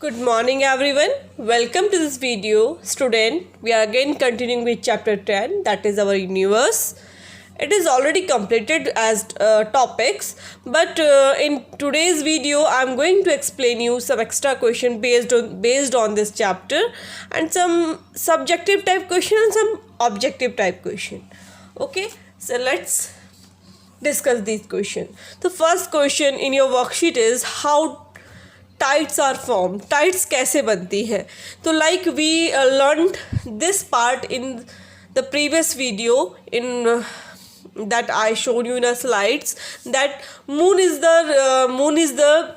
Good morning everyone. Welcome to this video. Student, we are again continuing with chapter 10, that is our universe. It is already completed as topics, but in today's video I am going to explain you some extra question based on this chapter, and some subjective type question and some objective type question. Okay, so let's discuss these questions. The first question in your worksheet is how tides are formed. Tides कैसे बनती है? तो like we learned this part in the previous video in that I showed you in the slides, that moon is the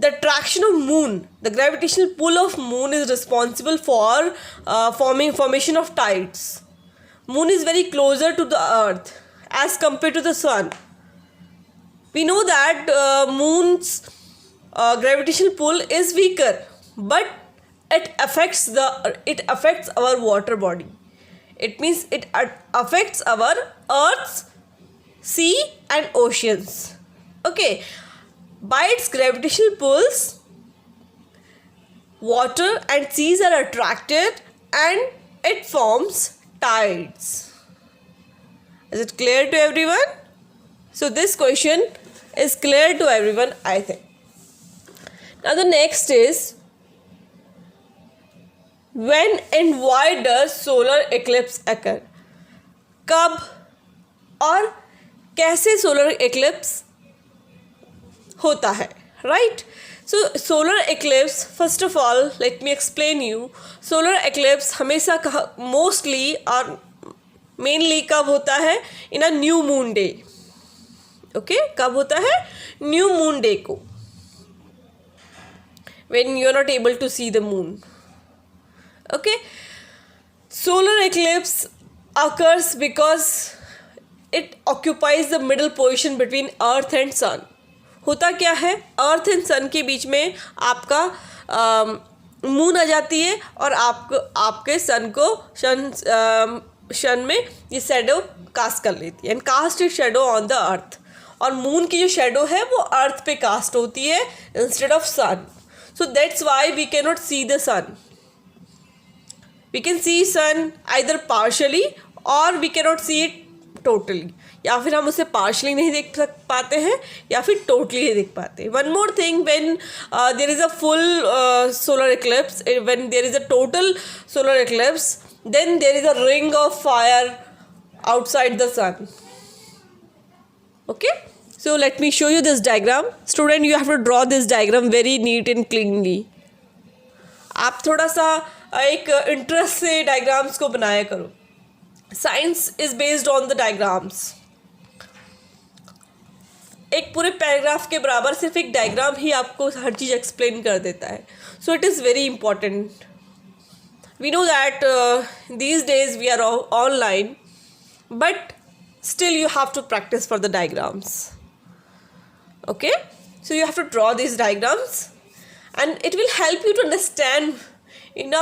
attraction of moon, the gravitational pull of moon is responsible for formation of tides. Moon is very closer to the earth as compared to the sun. We know that moon's gravitational pull is weaker, but it affects our water body. It means it affects our earth's sea and oceans. Okay, by its gravitational pulls, water and seas are attracted and it forms tides. Is it clear to everyone? So this question is clear to everyone, I think. Now the next is, when and why does solar eclipse occur? कब और कैसे solar eclipse होता है, right? So solar eclipse, first of all let me explain you. Solar eclipse हमेशा mostly और mainly कब होता है? In a new moon day. Okay, कब होता है? New moon day को, when you are not able to see the moon. Okay, solar eclipse occurs because it occupies the middle position between earth and sun. होता क्या है, earth and सन के बीच में आपका मून आ जाती है और आपके सन को सन में ये शेडो कास्ट कर लेती है, and cast it shadow on the earth. और मून की जो शेडो है वो अर्थ पे कास्ट होती है instead of sun. So that's why we cannot see the sun. We can see sun either partially or we cannot see it totally. या फिर हम उसे partially नहीं देख पाते हैं या फिर totally नहीं देख पाते. One more thing, when there is a full solar eclipse, when there is a total solar eclipse, then there is a ring of fire outside the sun. Okay? So let me show you this diagram. Student, you have to draw this diagram very neat and cleanly. आप थोड़ा सा एक interest से diagrams को बनाया करो. Science is based on the diagrams. एक पूरे पैराग्राफ के बराबर सिर्फ एक डायग्राम ही आपको हर चीज़ एक्सप्लेन कर देता है. So it is very important. We know that these days we are online, but still you have to practice for the diagrams. Okay, so you have to draw these diagrams and it will help you to understand in a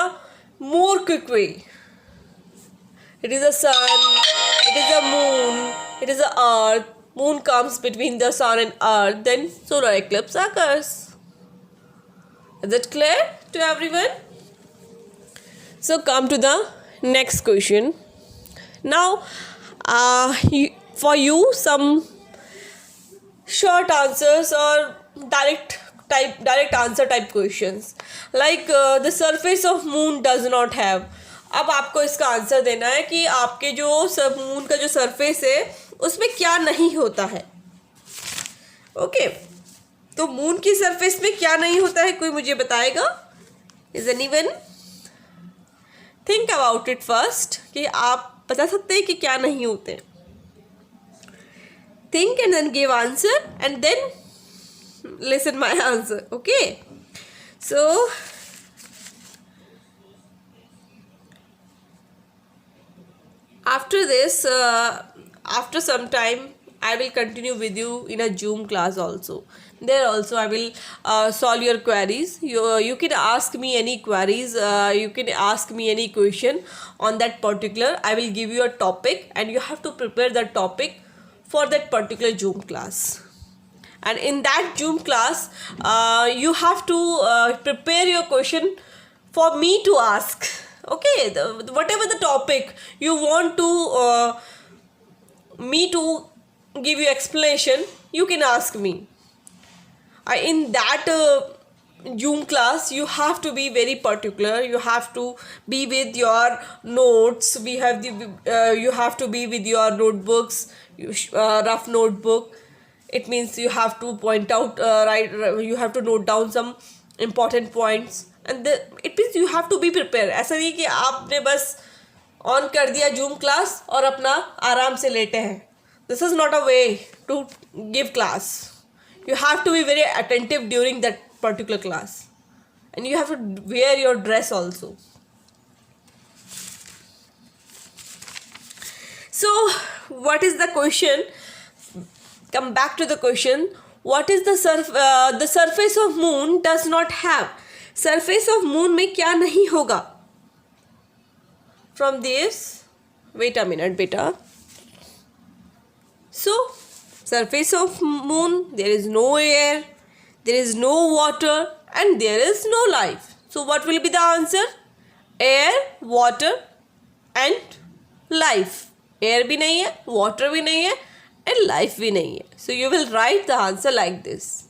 more quick way. It is the sun, it is the moon, it is the earth. Moon comes between the sun and earth, then solar eclipse occurs. Is it clear to everyone? So come to the next question. Now for you some short answers or direct answer type questions, like the surface of moon does not have. अब आपको इसका answer देना है कि आपके जो moon का जो सरफेस है उसमें क्या नहीं होता है. ओके, तो मून की सरफेस में क्या नहीं होता है, कोई मुझे बताएगा? Is anyone? Think about it first, कि आप बता सकते हैं कि क्या नहीं होते. Think and then give answer and then listen my answer. Okay, so after this after some time I will continue with you in a Zoom class also. There also I will solve your queries. You can ask me any queries, you can ask me any question on that particular. I will give you a topic and you have to prepare that topic for that particular Zoom class. and in that Zoom class you have to prepare your question for me to ask. Okay, whatever the topic you want to me to give you explanation, you can ask me. In that Zoom class, you have to be very particular. You have to be with your notes. We have the you have to be with your notebooks, rough notebook. It means you have to point out you have to note down some important points, and it means you have to be prepared. ऐसा नहीं कि आपने बस on कर दिया zoom class और अपना आराम से लेटे हैं. This is not a way to give class. You have to be very attentive during that particular class, and you have to wear your dress also. So what is the question? Come back to the question. What is the surface of moon does not have? Surface of moon में क्या नहीं होगा? From this, wait a minute beta. So surface of moon, there is no air, there is no water, and there is no life. So what will be the answer? Air, water and life. Air भी नहीं है, water भी नहीं है, and life भी नहीं है. So you will write the answer like this.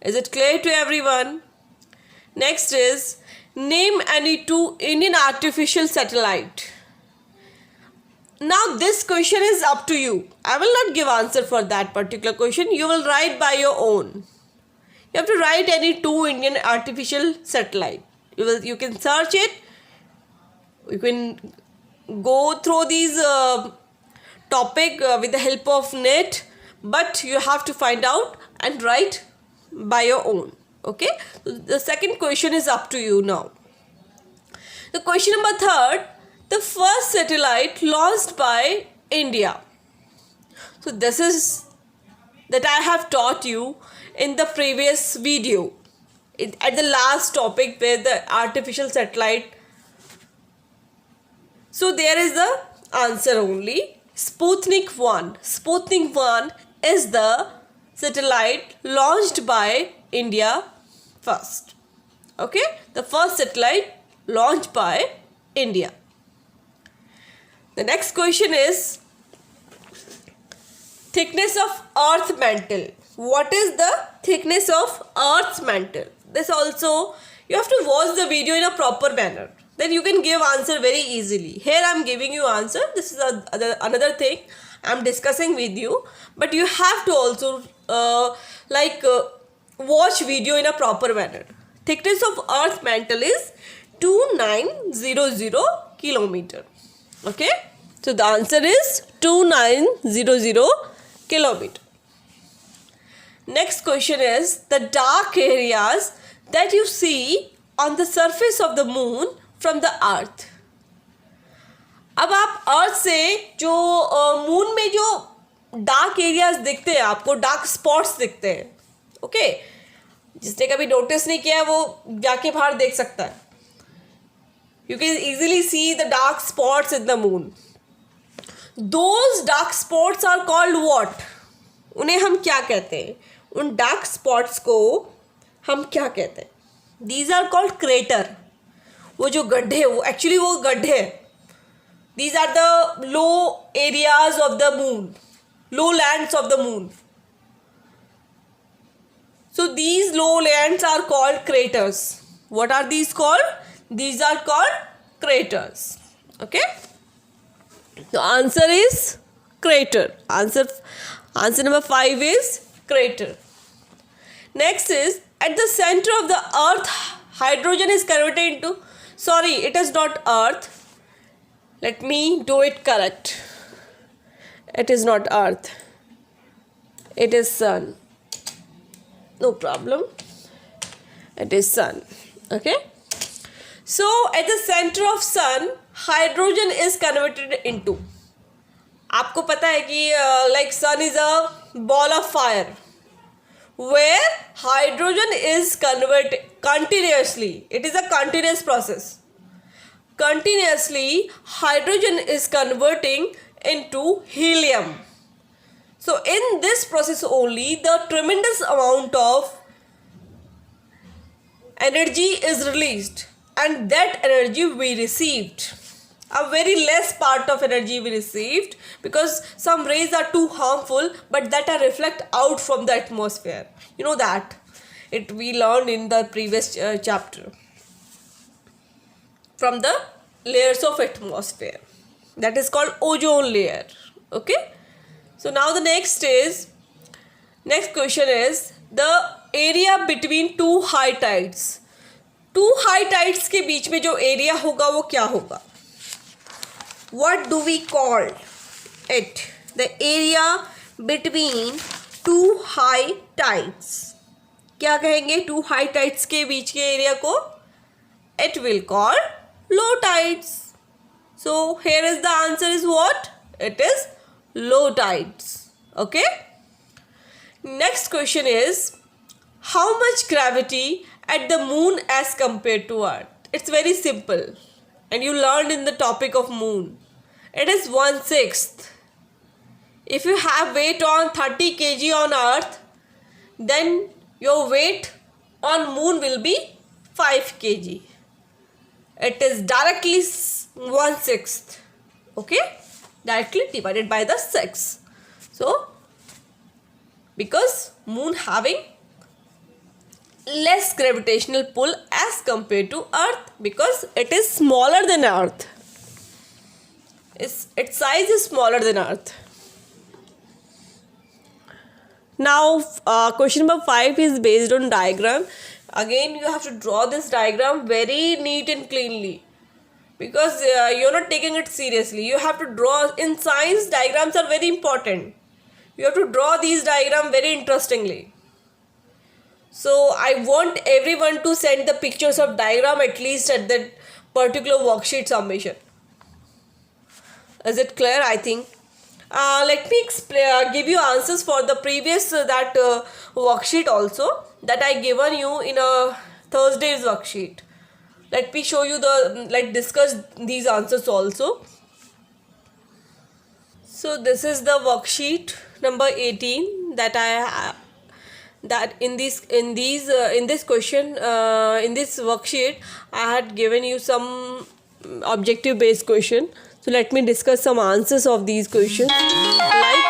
Is it clear to everyone? Next is, name any two Indian artificial satellite. Now this question is up to you. I will not give answer for that particular question. You will write by your own. You have to write any two Indian artificial satellite. You can search it. You can go through these topic with the help of net, but you have to find out and write by your own. Okay. So the second question is up to you now. The question number third. The first satellite launched by India. So this is that I have taught you in the previous video. At the last topic where the artificial satellite. So there is the answer only. Sputnik 1. Sputnik 1 is the satellite launched by India first. Okay. The first satellite launched by India. The next question is thickness of Earth mantle. What is the thickness of Earth's mantle? This also you have to watch the video in a proper manner. Then you can give answer very easily. Here I am giving you answer. This is another thing I am discussing with you. But you have to also watch video in a proper manner. Thickness of Earth's mantle is 2900 kilometer. Okay, so the answer is 2900 kilometer. Next question is the dark areas that you see on the surface of the moon from the earth. अब आप अर्थ से जो moon में जो dark areas दिखते हैं, आपको dark spots दिखते हैं. ओके, जिसने कभी नोटिस नहीं किया है वो जाके बाहर देख सकता है. You can easily see the dark spots in the moon. Those dark spots are called what? उन्हें हम क्या कहते हैं? उन dark spots को हम क्या कहते हैं? These are called crater. वो जो गड्ढे, वो actually वो गड्ढे. These are the low areas of the moon, lowlands of the moon. So these lowlands are called craters. What are these called? These are called craters. Okay. The answer is crater. Answer number 5 is crater. Next is at the center of the earth, hydrogen is converted into. Sorry, it is not earth. Let me do it correct. It is not earth. It is sun. No problem. It is sun. Okay. So at the center of sun, hydrogen is converted into. आपको पता है कि like sun is a ball of fire where hydrogen is converted continuously. It is a continuous process. Continuously hydrogen is converting into helium. So in this process only, the tremendous amount of energy is released, and that energy we received. A very less part of energy we received, because some rays are too harmful, but that are reflect out from the atmosphere. You know that. It we learned in the previous chapter. From the layers of atmosphere. That is called ozone layer. Okay. So now the next question is the area between two high tides. Two high tides के बीच में जो area होगा वो क्या होगा? What do we call it? The area between two high tides. क्या कहेंगे two high tides के बीच के एरिया को? It will call low tides. So here is the answer is what? It is low tides. Okay. Next question is how much gravity at the moon as compared to Earth? It's very simple, and you learned in the topic of moon. It is 1/6. If you have weight on 30 kg on Earth, then your weight on moon will be 5 kg. It is directly 1/6. Okay, directly divided by the 6. So because moon having less gravitational pull as compared to Earth, because it is smaller than Earth. Its size is smaller than Earth. Now question number 5 is based on diagram. Again you have to draw this diagram very neat and cleanly, because you're not taking it seriously. You have to draw. In science, diagrams are very important. You have to draw these diagrams very interestingly. So I want everyone to send the pictures of diagram at least at that particular worksheet submission. Is it clear? I think. Let me give you answers for the previous worksheet also that I given you in a Thursday's worksheet. Let me show you let's discuss these answers also. So this is the worksheet number 18 that I that in this question in this worksheet I had given you some objective based question. So let me discuss some answers of these questions. Like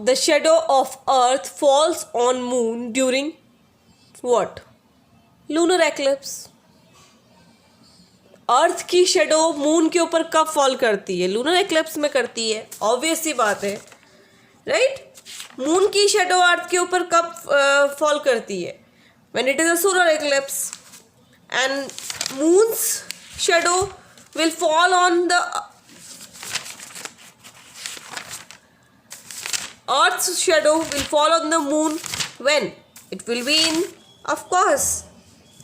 the shadow of Earth falls on moon during what? Lunar eclipse. अर्थ की shadow moon के ऊपर कब fall करती है? Lunar eclipse में करती है. Obvious सी बात है, राइट? मून की शेडो अर्थ के ऊपर कब फॉल करती है? When it is a solar eclipse. And moons shadow will fall on the Earth's shadow will fall on the moon when it will be in, of course,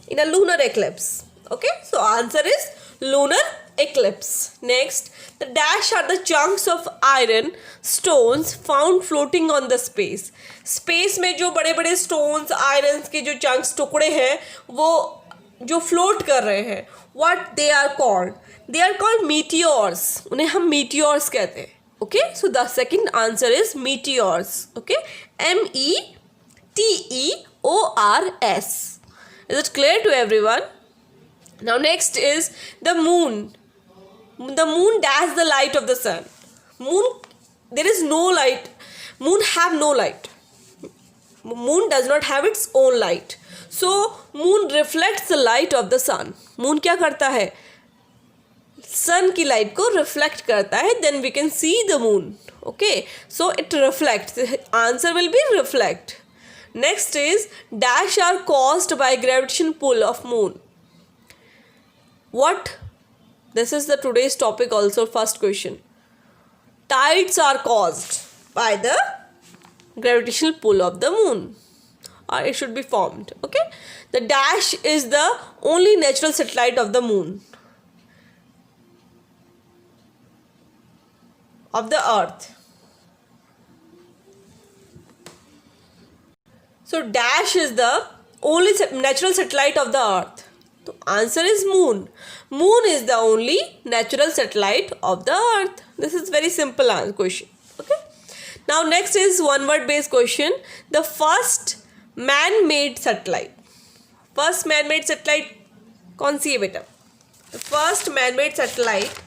in a lunar eclipse. Okay, so answer is lunar eclipse. Next, the dash are the chunks of iron stones found floating on the space. Space में जो बड़े बड़े stones, irons के जो chunks टुकड़े हैं वो जो float कर रहे हैं, what they are called? They are called meteors. उन्हें हम meteors कहते हैं. Okay, so the second answer is meteors. Okay, METEORS. Is it clear to everyone? Now next is the moon. The moon dash the light of the sun. Moon, there is no light. Moon have no light. Moon does not have its own light. So moon reflects the light of the sun. Moon क्या करता है? सन की light को reflect करता है. Then we can see the moon. Okay, so it reflects. Answer will be reflect. Next is dash are caused by gravitation pull of moon. What? This is the today's topic also. First question. Tides are caused by the gravitational pull of the moon, or it should be formed. Okay, the dash is the only natural satellite of the moon, of the earth. So dash is the only natural satellite of the earth. So answer is moon. Moon is the only natural satellite of the earth. This is very simple question. Now next is one word based question. The first man made satellite. First man made satellite कौन सी है बेटा? The first man made satellite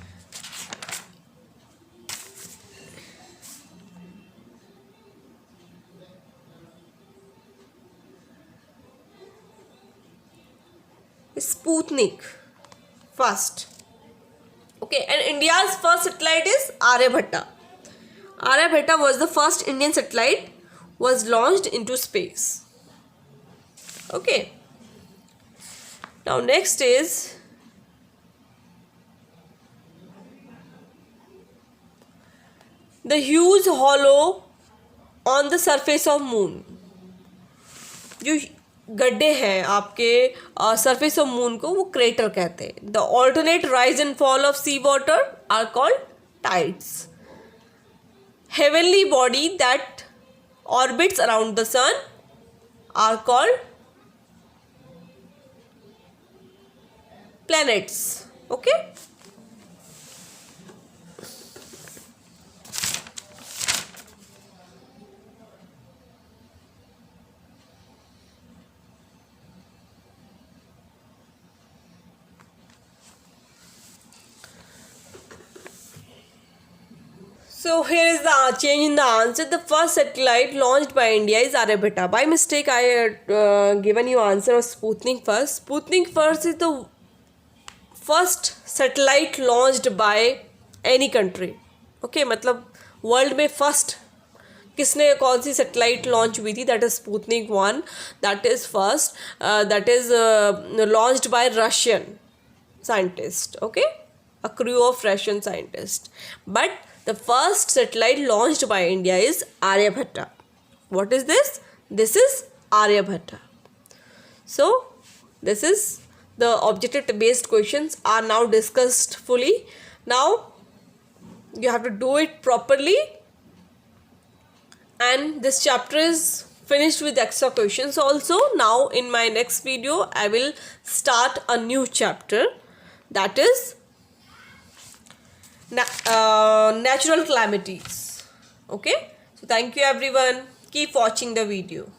Sputnik first. Okay, and India's first satellite is Aryabhatta. Aryabhatta was the first Indian satellite was launched into space. Okay. Now next is the huge hollow on the surface of moon. जो गड्ढे हैं आपके surface of moon को वो crater कहते हैं. The alternate rise and fall of sea water are called tides. Heavenly body that orbits around the sun are called planets. Okay. So here is the change in the answer. The first satellite launched by India is Aryabhatta. By mistake, I had given you answer of Sputnik first. Sputnik first is the first satellite launched by any country. Okay, मतलब world में first किसने कौन सी satellite launch हुई थी? That is Sputnik 1. That is first, that is launched by Russian scientist. Okay, a crew of Russian scientist. But the first satellite launched by India is Aryabhata. What is this? This is Aryabhata. So this is the objective based questions are now discussed fully. Now you have to do it properly, and this chapter is finished with extra questions also. Now in my next video I will start a new chapter, that is natural calamities. Okay, so thank you everyone, keep watching the video.